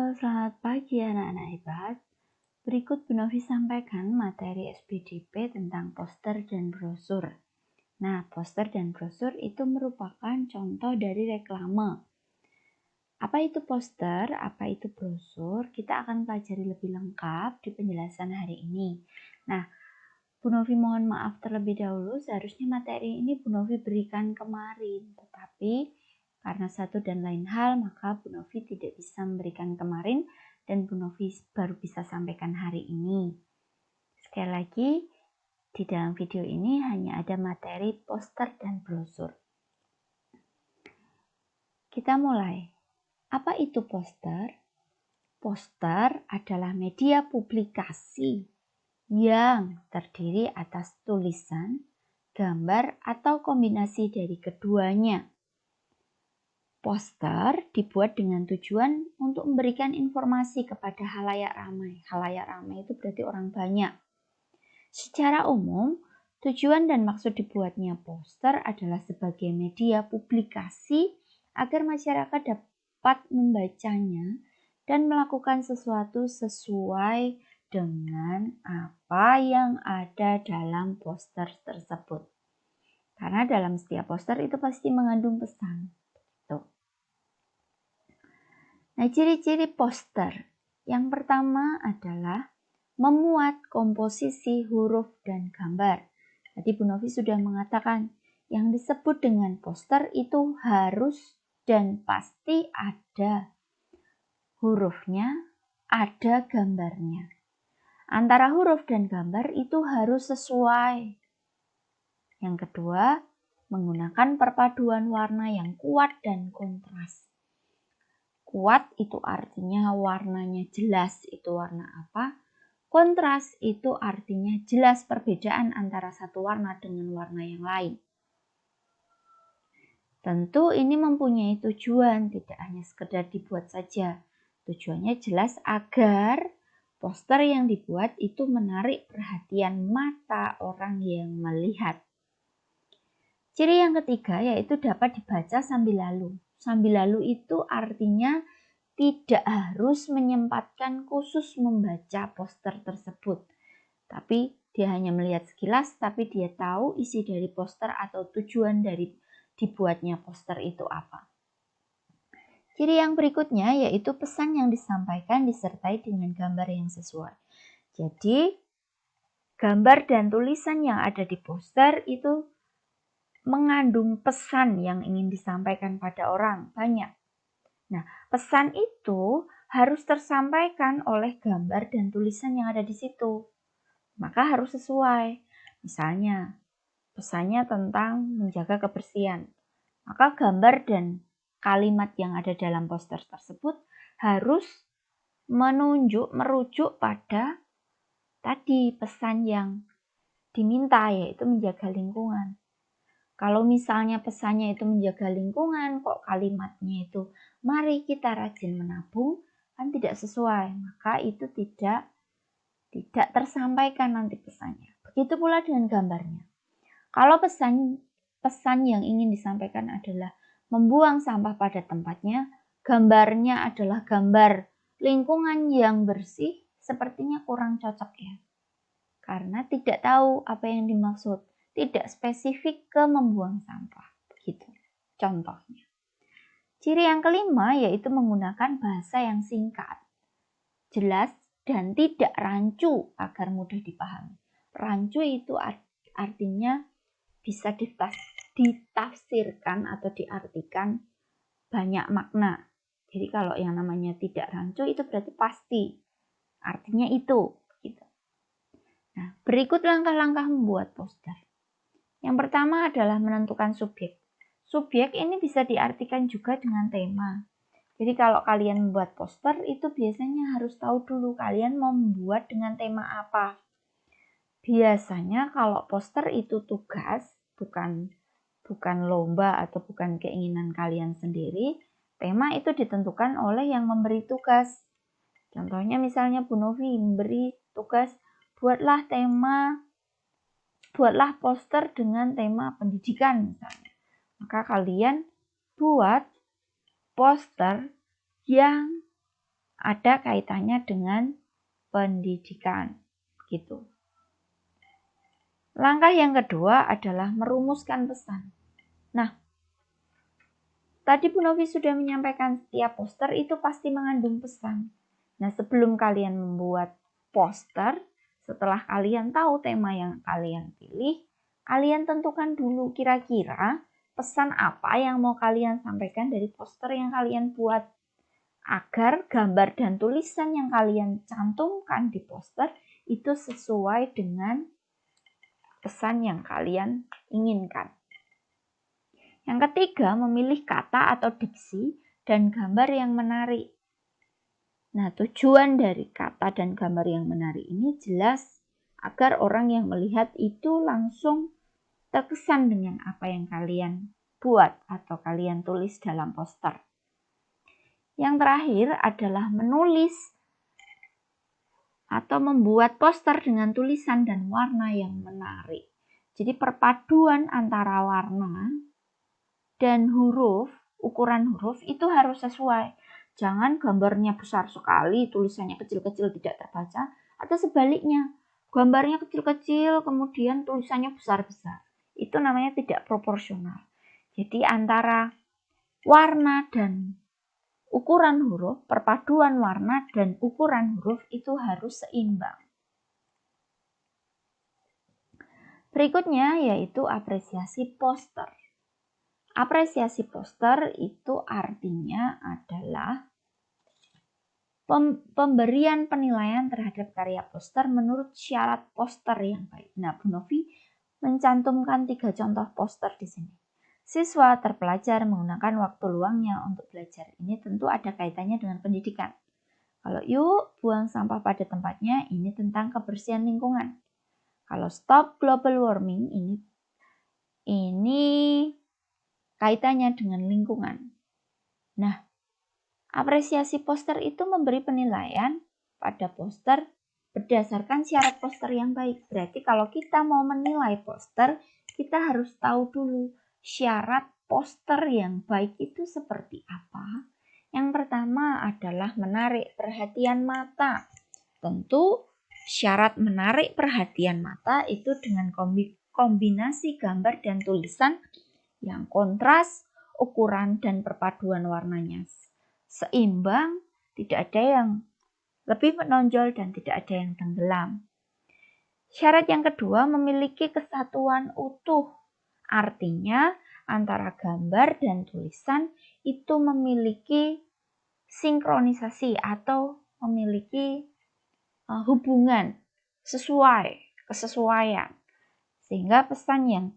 Selamat pagi anak-anak hebat. Berikut Bu Novi sampaikan materi SPDP tentang poster dan brosur. Nah, poster dan brosur itu merupakan contoh dari reklame. Apa itu poster, apa itu brosur, kita akan pelajari lebih lengkap di penjelasan hari ini. Nah, Bu Novi mohon maaf terlebih dahulu, seharusnya materi ini Bu Novi berikan kemarin, tetapi karena satu dan lain hal, maka Bu Novi tidak bisa memberikan kemarin dan Bu Novi baru bisa sampaikan hari ini. Sekali lagi, di dalam video ini hanya ada materi poster dan brosur. Kita mulai. Apa itu poster? Poster adalah media publikasi yang terdiri atas tulisan, gambar, atau kombinasi dari keduanya. Poster dibuat dengan tujuan untuk memberikan informasi kepada khalayak ramai. Khalayak ramai itu berarti orang banyak. Secara umum, tujuan dan maksud dibuatnya poster adalah sebagai media publikasi agar masyarakat dapat membacanya dan melakukan sesuatu sesuai dengan apa yang ada dalam poster tersebut. Karena dalam setiap poster itu pasti mengandung pesan. Nah, ciri-ciri poster. Yang pertama adalah memuat komposisi huruf dan gambar. Tadi Bu Novi sudah mengatakan, yang disebut dengan poster itu harus dan pasti ada hurufnya, ada gambarnya. Antara huruf dan gambar itu harus sesuai. Yang kedua, menggunakan perpaduan warna yang kuat dan kontras. Kuat itu artinya warnanya jelas, itu warna apa? Kontras itu artinya jelas perbedaan antara satu warna dengan warna yang lain. Tentu ini mempunyai tujuan, tidak hanya sekedar dibuat saja. Tujuannya jelas agar poster yang dibuat itu menarik perhatian mata orang yang melihat. Ciri yang ketiga yaitu dapat dibaca sambil lalu. Sambil lalu itu artinya tidak harus menyempatkan khusus membaca poster tersebut. Tapi dia hanya melihat sekilas, tapi dia tahu isi dari poster atau tujuan dari dibuatnya poster itu apa. Ciri yang berikutnya yaitu pesan yang disampaikan disertai dengan gambar yang sesuai. Jadi, gambar dan tulisan yang ada di poster itu mengandung pesan yang ingin disampaikan pada orang banyak. Nah, pesan itu harus tersampaikan oleh gambar dan tulisan yang ada di situ. Maka harus sesuai. Misalnya, pesannya tentang menjaga kebersihan. Maka gambar dan kalimat yang ada dalam poster tersebut harus merujuk pada tadi pesan yang diminta, yaitu menjaga lingkungan. Kalau misalnya pesannya itu menjaga lingkungan, kok kalimatnya itu mari kita rajin menabung, kan tidak sesuai. Maka itu tidak tersampaikan nanti pesannya. Begitu pula dengan gambarnya. Kalau pesan yang ingin disampaikan adalah membuang sampah pada tempatnya, gambarnya adalah gambar lingkungan yang bersih, sepertinya kurang cocok ya. Karena tidak tahu apa yang dimaksud. Tidak spesifik ke membuang sampah. Begitu contohnya. Ciri yang kelima yaitu menggunakan bahasa yang singkat, jelas, dan tidak rancu agar mudah dipahami. Rancu itu artinya bisa ditafsirkan atau diartikan banyak makna. Jadi kalau yang namanya tidak rancu itu berarti pasti. Artinya itu. Gitu. Nah, berikut langkah-langkah membuat poster. Yang pertama adalah menentukan subjek. Subjek ini bisa diartikan juga dengan tema. Jadi kalau kalian membuat poster itu biasanya harus tahu dulu kalian mau membuat dengan tema apa. Biasanya kalau poster itu tugas, bukan lomba atau bukan keinginan kalian sendiri, tema itu ditentukan oleh yang memberi tugas. Contohnya misalnya Bu Novi memberi tugas, buatlah poster dengan tema pendidikan misalnya. Maka kalian buat poster yang ada kaitannya dengan pendidikan gitu. Langkah yang kedua adalah merumuskan pesan. Nah, tadi Bu Novi sudah menyampaikan setiap poster itu pasti mengandung pesan. Nah, sebelum kalian membuat poster, setelah kalian tahu tema yang kalian pilih, kalian tentukan dulu kira-kira pesan apa yang mau kalian sampaikan dari poster yang kalian buat. Agar gambar dan tulisan yang kalian cantumkan di poster itu sesuai dengan pesan yang kalian inginkan. Yang ketiga, memilih kata atau diksi dan gambar yang menarik. Nah, tujuan dari kata dan gambar yang menarik ini jelas agar orang yang melihat itu langsung terkesan dengan apa yang kalian buat atau kalian tulis dalam poster. Yang terakhir adalah menulis atau membuat poster dengan tulisan dan warna yang menarik. Jadi perpaduan antara warna dan huruf, ukuran huruf itu harus sesuai. Jangan gambarnya besar sekali, tulisannya kecil-kecil tidak terbaca, atau sebaliknya, gambarnya kecil-kecil kemudian tulisannya besar-besar. Itu namanya tidak proporsional. Jadi antara warna dan ukuran huruf, perpaduan warna dan ukuran huruf itu harus seimbang. Berikutnya yaitu apresiasi poster. Apresiasi poster itu artinya adalah pemberian penilaian terhadap karya poster menurut syarat poster yang baik. Nah, Bu Novi mencantumkan 3 contoh poster di sini. Siswa terpelajar menggunakan waktu luangnya untuk belajar. Ini tentu ada kaitannya dengan pendidikan. Kalau yuk buang sampah pada tempatnya, ini tentang kebersihan lingkungan. Kalau stop global warming, ini kaitannya dengan lingkungan. Nah, apresiasi poster itu memberi penilaian pada poster berdasarkan syarat poster yang baik. Berarti kalau kita mau menilai poster, kita harus tahu dulu syarat poster yang baik itu seperti apa. Yang pertama adalah menarik perhatian mata. Tentu syarat menarik perhatian mata itu dengan kombinasi gambar dan tulisan yang kontras, ukuran dan perpaduan warnanya seimbang, tidak ada yang lebih menonjol dan tidak ada yang tenggelam. Syarat yang kedua, memiliki kesatuan utuh. Artinya antara gambar dan tulisan itu memiliki sinkronisasi atau memiliki hubungan kesesuaian. Sehingga pesan yang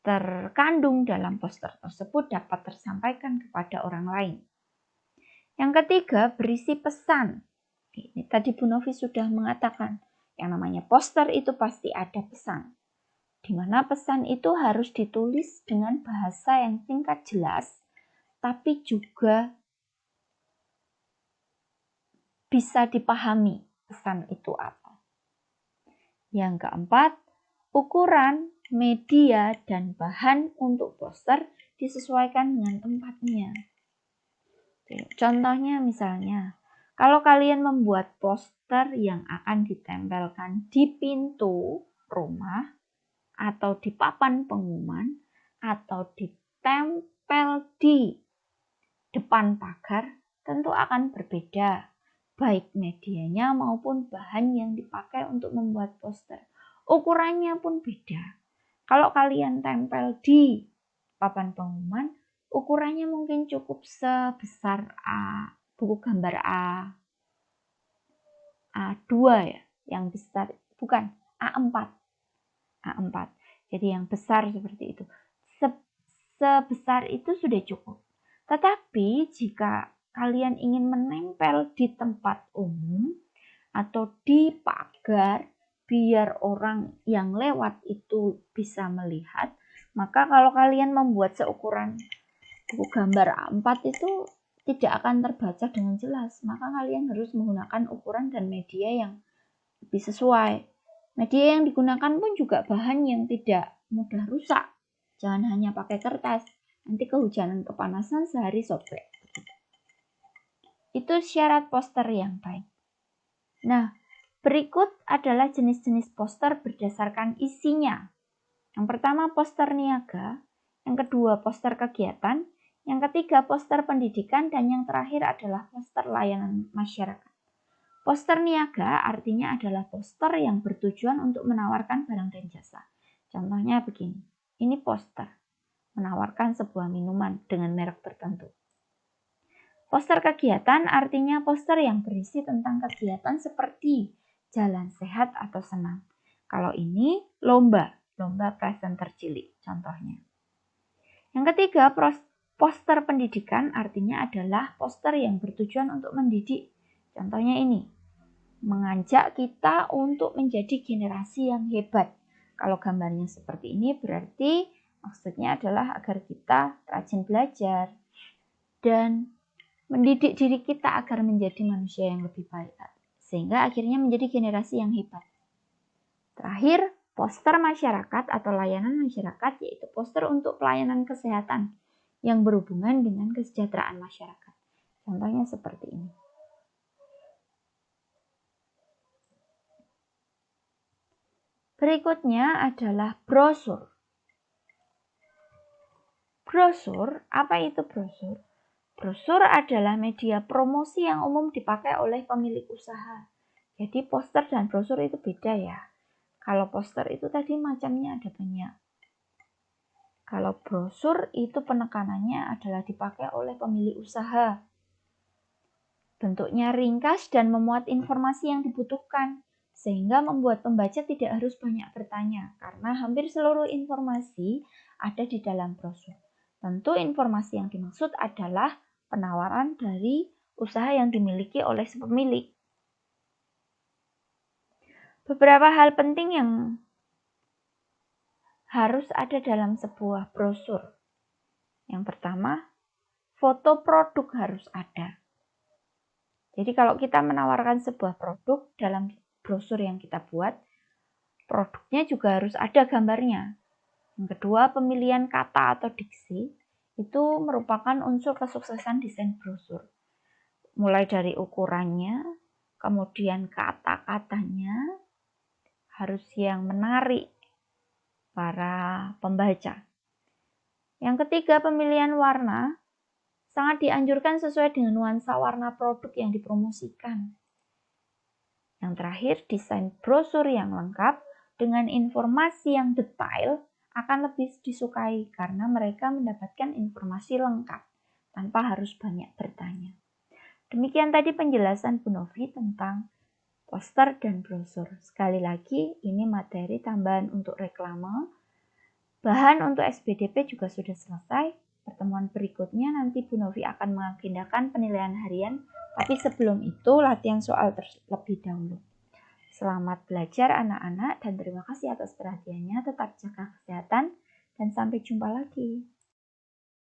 terkandung dalam poster tersebut dapat tersampaikan kepada orang lain. Yang ketiga, berisi pesan. Ini tadi Bu Novi sudah mengatakan, yang namanya poster itu pasti ada pesan. Di mana pesan itu harus ditulis dengan bahasa yang singkat jelas, tapi juga bisa dipahami pesan itu apa. Yang keempat, ukuran, media, dan bahan untuk poster disesuaikan dengan tempatnya. Contohnya misalnya, kalau kalian membuat poster yang akan ditempelkan di pintu rumah, atau di papan pengumuman, atau ditempel di depan pagar, tentu akan berbeda, baik medianya maupun bahan yang dipakai untuk membuat poster. Ukurannya pun beda. Kalau kalian tempel di papan pengumuman, ukurannya mungkin cukup sebesar buku gambar A2 ya, yang besar, bukan A4. Jadi yang besar seperti itu. Sebesar itu sudah cukup. Tetapi jika kalian ingin menempel di tempat umum atau di pagar biar orang yang lewat itu bisa melihat, maka kalau kalian membuat seukuran buku gambar A4 itu tidak akan terbaca dengan jelas. Maka kalian harus menggunakan ukuran dan media yang lebih sesuai. Media yang digunakan pun juga bahan yang tidak mudah rusak. Jangan hanya pakai kertas. Nanti kehujanan kepanasan sehari sobek. Itu syarat poster yang baik. Nah, berikut adalah jenis-jenis poster berdasarkan isinya. Yang pertama poster niaga, yang kedua poster kegiatan, yang ketiga poster pendidikan, dan yang terakhir adalah poster layanan masyarakat. Poster niaga artinya adalah poster yang bertujuan untuk menawarkan barang dan jasa. Contohnya begini, ini poster menawarkan sebuah minuman dengan merek tertentu. Poster kegiatan artinya poster yang berisi tentang kegiatan seperti jalan sehat atau senam. Kalau ini lomba presenter cilik contohnya. Yang ketiga, poster pendidikan artinya adalah poster yang bertujuan untuk mendidik. Contohnya ini, mengajak kita untuk menjadi generasi yang hebat. Kalau gambarnya seperti ini berarti maksudnya adalah agar kita rajin belajar dan mendidik diri kita agar menjadi manusia yang lebih baik, sehingga akhirnya menjadi generasi yang hebat. Terakhir, poster masyarakat atau layanan masyarakat, yaitu poster untuk pelayanan kesehatan yang berhubungan dengan kesejahteraan masyarakat. Contohnya seperti ini. Berikutnya adalah brosur. Brosur, apa itu brosur? Brosur adalah media promosi yang umum dipakai oleh pemilik usaha. Jadi poster dan brosur itu beda ya. Kalau poster itu tadi macamnya ada banyak. Kalau brosur itu penekanannya adalah dipakai oleh pemilik usaha. Bentuknya ringkas dan memuat informasi yang dibutuhkan, sehingga membuat pembaca tidak harus banyak bertanya, karena hampir seluruh informasi ada di dalam brosur. Tentu informasi yang dimaksud adalah penawaran dari usaha yang dimiliki oleh si pemilik. Beberapa hal penting yang harus ada dalam sebuah brosur. Yang pertama, foto produk harus ada. Jadi kalau kita menawarkan sebuah produk dalam brosur yang kita buat, produknya juga harus ada gambarnya. Yang kedua, pemilihan kata atau diksi itu merupakan unsur kesuksesan desain brosur. Mulai dari ukurannya, kemudian kata-katanya harus yang menarik para pembaca. Yang ketiga, pemilihan warna sangat dianjurkan sesuai dengan nuansa warna produk yang dipromosikan. Yang terakhir, desain brosur yang lengkap dengan informasi yang detail akan lebih disukai karena mereka mendapatkan informasi lengkap tanpa harus banyak bertanya. Demikian tadi penjelasan Bu Novi tentang poster dan brosur. Sekali lagi, ini materi tambahan untuk reklame. Bahan untuk SBDP juga sudah selesai. Pertemuan berikutnya nanti Bu Novi akan mengagendakan penilaian harian, tapi sebelum itu latihan soal terlebih dahulu. Selamat belajar anak-anak dan terima kasih atas perhatiannya. Tetap jaga kesehatan dan sampai jumpa lagi.